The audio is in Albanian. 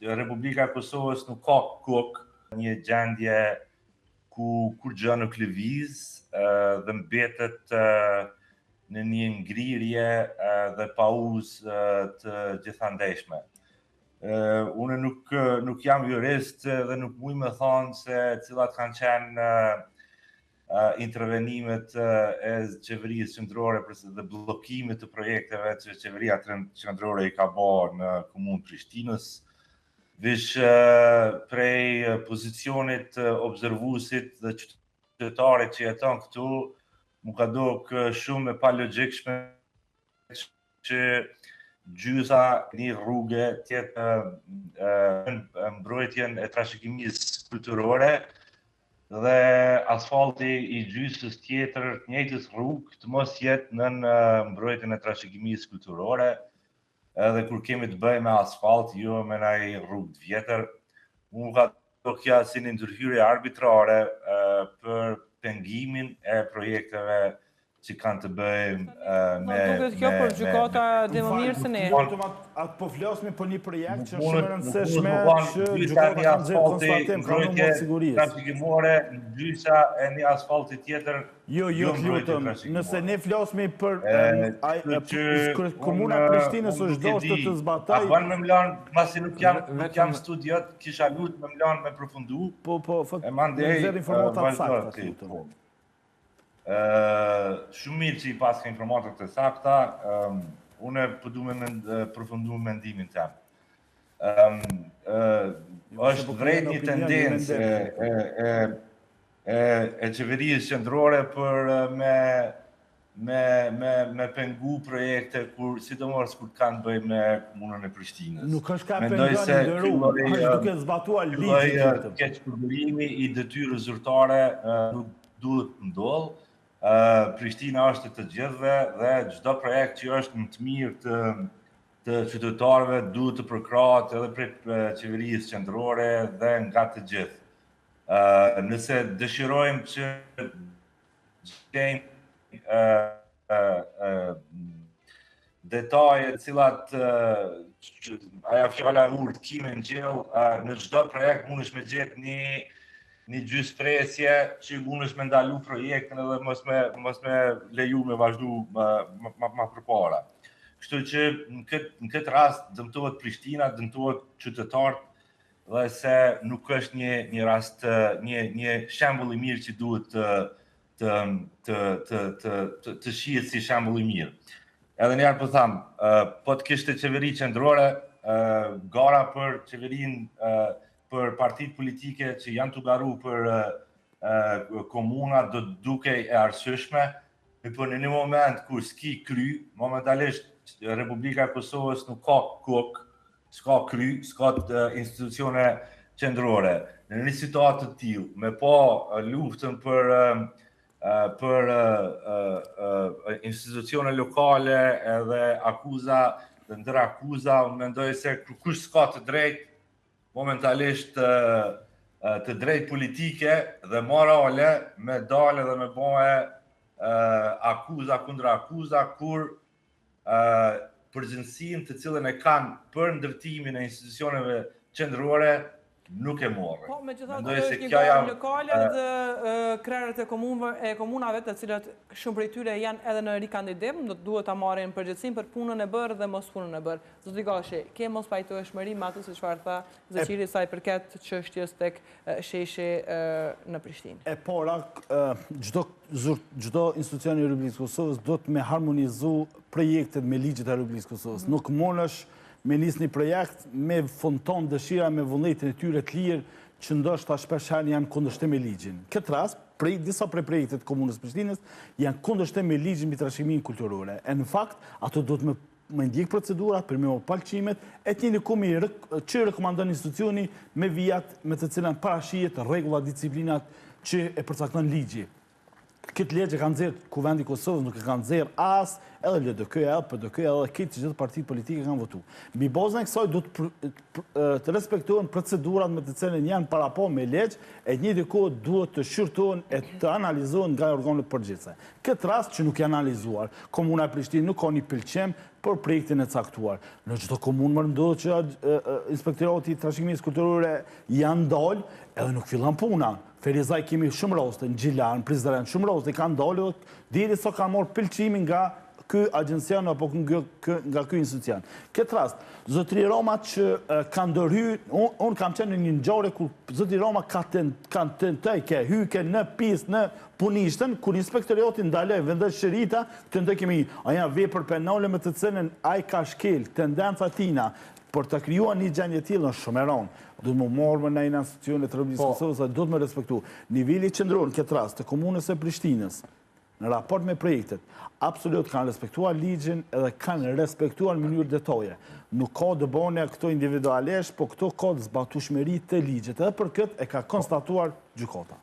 Republika e Kosovës nuk ka kokë një gjendje ku kur gjë nuk lëviz dhe mbetet në një ngrirje dhe pauzë të gjithandejshme. Unë nuk jam jurist dhe nuk muj me thonë se cilat kanë qenë intervenimet e qeverisë qendrore dhe bllokimet të projekteve që qeveria qendrore i ka bërë në komunë Prishtinës, vish prej pozicionit observuesit dhe qytetarit që jeton këtu, mu ka dok shumë e palogjikshme që gjysa një rrugë tjetë mbrojtjen e trashëgimisë kulturore dhe asfalti i gjysës tjetër të njëjtës rrugë të mos jetë në mbrojtjen e trashëgimisë kulturore, edhe kur kemi të bëjmë me asfalt, jo me ndaj rrugë të vjetër, unë ka dokja si një ndërhyrje arbitrare për pengimin e projekteve që kanë të bëjmë me... Duket kjo për gjykata dhe më mirë se ne. Atë po flasmi për një projekt që shumë rëndësishme që gjykata kanë gjithë konstatim, ka në mërë sigurisë. Trafigimore, gjysa e një asfalti tjetër... Jo, lutëm, nëse ne flasmi për komuna Prishtinës është doshtë të zbataj... A banë me mlanë, masi nuk jam studiot, kisha lutë me mlanë me përfundu... Po, nëzër informatat sakta, lutëm. Shumë mirë që i pas ka informatat të sakta, une përdu me përfundu mendimin tem. është vrejt një tendencë e qeverisë qendrore për me pengu projekte, sidomos kur kanë bëjë me komunën e Prishtinës. Nuk është ka penguar në dërumë, është duke zbatuar ligjit. Keqpërdorim i detyrës zyrtare nuk duhet ndodhë. Prishtina është të gjithëve dhe çdo projekt që është në të mirë të qytetarëve duhet të përkrahet edhe prej qeverisë qendrore dhe nga të gjithë. Nëse dëshirojmë që gjejmë detaje cilat aja fjala urt kime në gjellë, në çdo projekt mundesh me gjetë një gjyspresje që mundesh me ndalu projektin edhe mos me leju me vazhdu ma përpara. Kështu që në këtë rast dëmtohet Prishtina, dëmtohet qytetarët, dhe se nuk është një rast, një shembull i mirë që duhet të shihet si shembull i mirë. Edhe njerë po tham, po të kishte qeveri qendrore, gara për qeverinë, për partitë politike që janë të garu për komuna do duke e arsyeshme, por në një moment kur s'ki kry, momentalisht Republika e Kosovës nuk ka kokë, s'ka kry, s'ka institucione qendrore. Në një situatë të tillë, me pa luftën për institucione lokale edhe akuza dhe ndër akuza, unë mendoj se kush s'ka të drejtë, momentalisht të drejtë politike dhe morale me dale dhe me bëhe akuza kundra akuza, kur përgjithësinë të cilën e kanë për ndërtimin e institucioneve qendrore nuk e morën. Po, megjithatë është një garë lokale dhe krerët e komunave të cilat shumë prej tyre janë edhe në rikandidim, do të duhet ta marrin përgjegjësinë për punën e bërë dhe mos punën e bërë. Zoti Gashi, ke mos pajtoheshmëri me atë se çfarë tha Zeqiri sa i përket çështjes tek sheshi në Prishtinë. E para, çdo institucion i Republikës Kosovës do të me harmonizu projektet me ligjet e Republikës Kosovës. Nuk mundesh me nis një projekt me fonton dëshira me vullnetin e tyre të lirë që ndoshta shpesh herë janë kundërshtim me ligjin. Këtë rast, disa prej projektet të komunës Prishtinës janë kundërshtim me ligjin mbi trashëgiminë kulturore. E në fakt, ato do të me ndjek procedurat për me palqimet, e tjeni komi që rekomandon institucioni me vijat me të cilën parashijet rregullat, disciplinat që e përcakton ligji. Këtë ligj e kanë nxjerrë Kuvendi i Kosovës, nuk e kanë nxjerrë as edhe LDK-ja, edhe PDK-ja, edhe këtë që gjithë partitë politike kanë votu. Mbi bazën e kësaj do të respektohen procedurat me të cilën janë para po me legj, e njëjtë kohë duhet të shqyrtohen e të analizohen nga organet përgjithëse. Këtë rast që nuk janë analizuar, Komuna e Prishtinë nuk ka një pëlqim për projektin e caktuar. Në çdo komunë më ndodhet që inspektorati i trashëgimisë kulturore janë dalë, edhe nuk fillon puna. Ferizaj kemi shumë raste, në Gjilan, Prizren, shumë raste kanë dalë, deri sa kanë marrë pëlqimin nga ky agjencian apo nga ky institucion. Këtë rast, zotëri Roma që kanë ndërhyrë, unë kam qenë në një ngjarje ku zotëri Roma kanë tentuar ke hyke në pistë, në punishtën, kur inspektorati ndaloi vendëshërita, tentojnë kemi, a janë vepër penale me të cilën ai ka shkel tendenca tina për të krijuar një gjendje të tillë është shumë e rëndë. Do të më morë në një institucione të Republikës Kosovës, do të më respektu. Niveli qendror në këtë rast të Komunës së Prishtinës, në raport me projektet, absolut kanë respektuar ligjin edhe kanë respektuar në mënyrë detaje. Nuk ka të bëne këto individualisht, po këto ka të zbatueshmëri të ligjit. Edhe për këtë e ka konstatuar gjykata.